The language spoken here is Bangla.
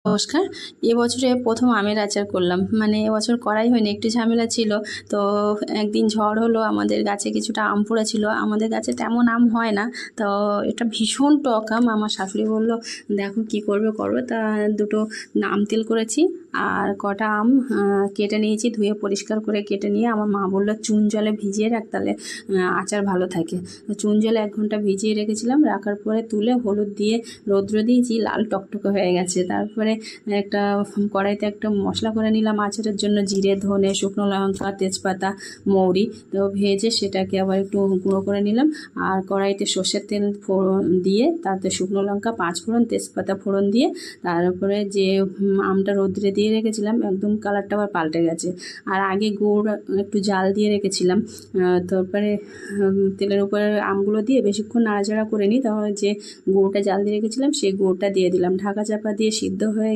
নমস্কার। এবছরে প্রথম আমের আচার করলাম। মানে এবছর করাই হয়নি, একটু ঝামেলা ছিল। তো একদিন ঝড় হলো, আমাদের গাছে কিছুটা আম পড়েছিল। আমাদের গাছে তেমন আম হয় না, তো এটা ভীষণ টক আম। আমার শাশুড়ি বলল, দেখো কি করবে করবে। তা দুটো আম তেল করেছি আর কটা আম কেটে নিয়েছি, ধুয়ে পরিষ্কার করে কেটে নিয়ে আমার মা বললো চুন জলে ভিজিয়ে রাখ, তাহলে আচার ভালো থাকে। তো চুন জলে 1 ঘন্টা ভিজিয়ে রেখেছিলাম, রাখার পরে তুলে হলুদ দিয়ে রৌদ্র দিয়েছি, লাল টকটকে হয়ে গেছে। তারপরে একটা কড়াইতে একটা মশলা করে নিলাম আচারের জন্য, জিরে, ধনে, শুকনো লঙ্কা, তেজপাতা, মৌরি। তো ভেজে সেটাকে আবার একটু গুঁড়ো করে নিলাম। আর কড়াইতে সর্ষের তেল ফোড়ন দিয়ে, তাতে শুকনো লঙ্কা, 5 ফোড়ন, তেজপাতা ফোড়ন দিয়ে, তার উপরে যে আমটা রোদ্রে দিয়ে রেখেছিলাম, একদম কালারটা আবার পাল্টে গেছে। আর আগে গুড় একটু জাল দিয়ে রেখেছিলাম। তারপরে তেলের উপরে আমগুলো দিয়ে বেশিক্ষণ নাড়াচাড়া করে নিই। তাহলে যে গুঁড়োটা জাল দিয়ে রেখেছিলাম সেই গুঁড়োটা দিয়ে দিলাম, ঢাকা চাপা দিয়ে সিদ্ধ হয়ে